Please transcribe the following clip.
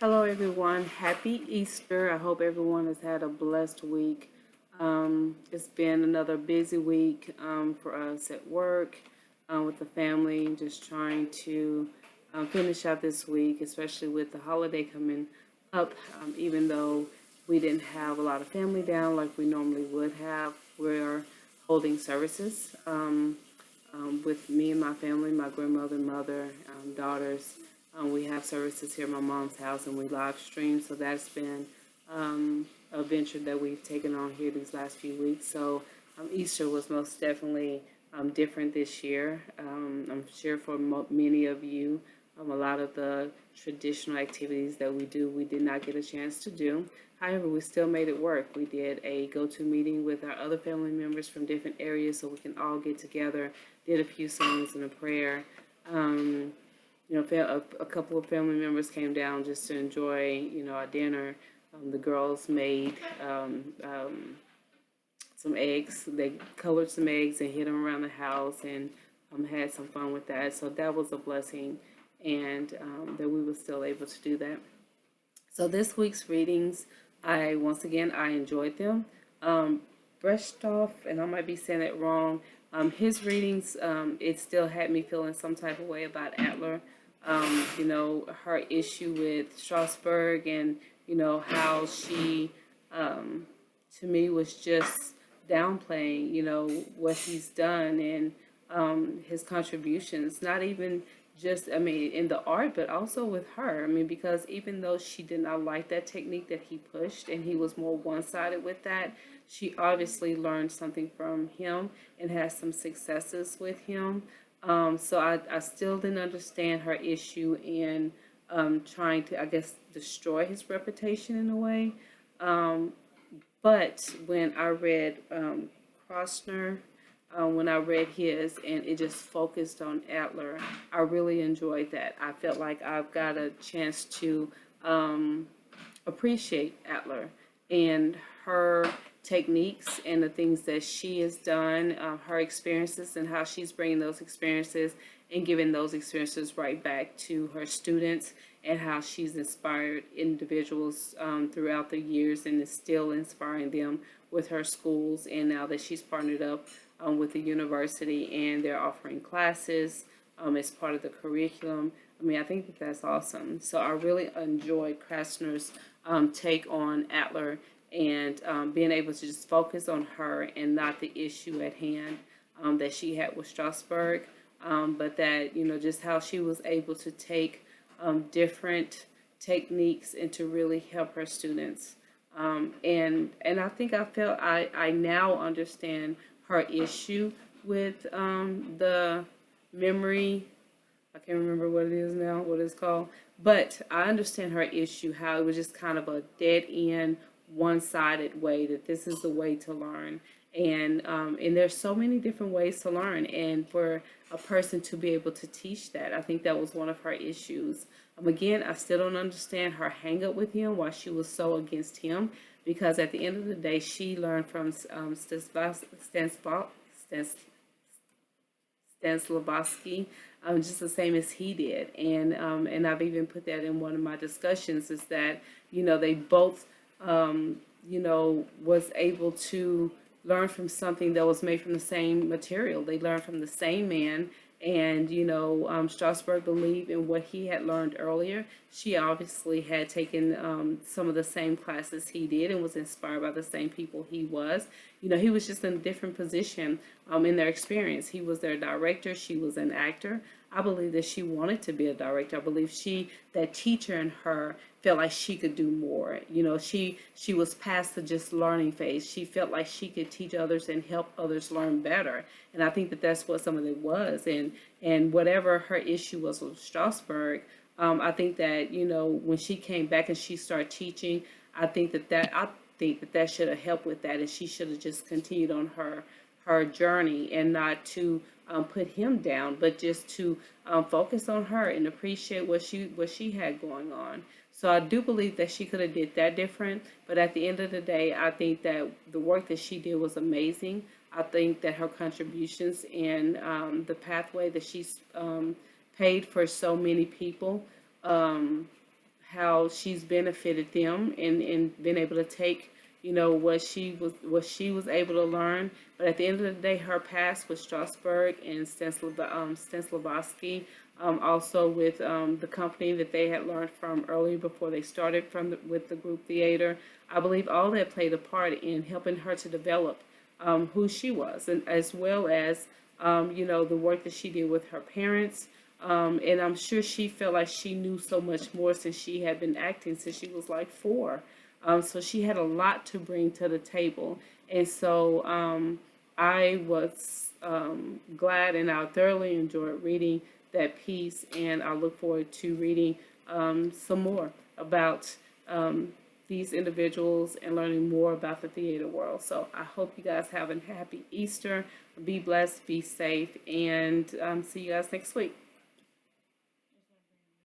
Hello, everyone. Happy Easter. I hope everyone has had a blessed week. It's been another busy week for us at work, with the family, just trying to finish out this week, especially with the holiday coming up. Even though we didn't have a lot of family down like we normally would have, we're holding services with me and my family, my grandmother, mother, daughters. We have services here at my mom's house, and we live stream. So that's been a venture that we've taken on here these last few weeks. So Easter was most definitely different this year. I'm sure for many of you, a lot of the traditional activities that we do, we did not get a chance to do. However, we still made it work. We did a go-to meeting with our other family members from different areas so we can all get together, did a few songs and a prayer. Um, a couple of family members came down just to enjoy, our dinner. The girls made some eggs. They colored some eggs and hid them around the house and had some fun with that. So that was a blessing, and that we were still able to do that. So this week's readings, once again I enjoyed them. Um, Brushed off, and I might be saying it wrong. His readings, it still had me feeling some type of way about Adler. Her issue with Strasbourg, and how she, to me, was just downplaying, what he's done, and his contributions. Not even just, I mean, in the art, but also with her. I mean, because even though she did not like that technique that he pushed, and he was more one-sided with that, she obviously learned something from him and has some successes with him. So I still didn't understand her issue in trying to, I guess, destroy his reputation in a way. Um, but when I read Krosner, when I read his, and it just focused on Adler, I really enjoyed that. I felt like I've got a chance to um, appreciate Adler and her techniques and the things that she has done, her experiences, and how she's bringing those experiences and giving those experiences right back to her students, and how she's inspired individuals throughout the years and is still inspiring them with her schools. And now that she's partnered up with the university and they're offering classes as part of the curriculum, I mean, I think that that's awesome. So I really enjoyed Krasner's take on Adler, and being able to just focus on her and not the issue at hand that she had with Strasbourg, but that, just how she was able to take different techniques and to really help her students. And I think I now understand her issue with the memory. I can't remember what it is now, what it's called. But I understand her issue, how it was just kind of a dead end, one sided way, that this is the way to learn. And there's so many different ways to learn. And for a person to be able to teach that, I think that was one of her issues. Again, I still don't understand her hang up with him, why she was so against him, because at the end of the day, she learned from Stanislavski, just the same as he did. And I've even put that in one of my discussions, is that, they both, was able to learn from something that was made from the same material. They learned from the same man. And, Strasbourg believed in what he had learned earlier. She obviously had taken some of the same classes he did and was inspired by the same people he was. He was just in a different position in their experience. He was their director, she was an actor. I believe that she wanted to be a director. I believe that teacher in her felt like she could do more. She was past the just learning phase. She felt like she could teach others and help others learn better. And I think that that's what some of it was. And whatever her issue was with Strasbourg, I think that, when she came back and she started teaching, I think that should have helped with that, and she should have just continued on her journey, and not to put him down, but just to focus on her and appreciate what she had going on. So I do believe that she could have did that different, but at the end of the day, I think that the work that she did was amazing. I think that her contributions and the pathway that she's paid for so many people, um, how she's benefited them and been able to take, you know, what she was able to learn. But at the end of the day, her past with Strasbourg and Stanislavski, also with the company that they had learned from earlier before they started with the group theater. I believe all that played a part in helping her to develop who she was, and as well as you know, the work that she did with her parents. And I'm sure she felt like she knew so much more since she had been acting since she was like 4. So she had a lot to bring to the table. And so I was glad, and I thoroughly enjoyed reading that piece. And I look forward to reading some more about these individuals and learning more about the theater world. So I hope you guys have a happy Easter. Be blessed, be safe, and see you guys next week.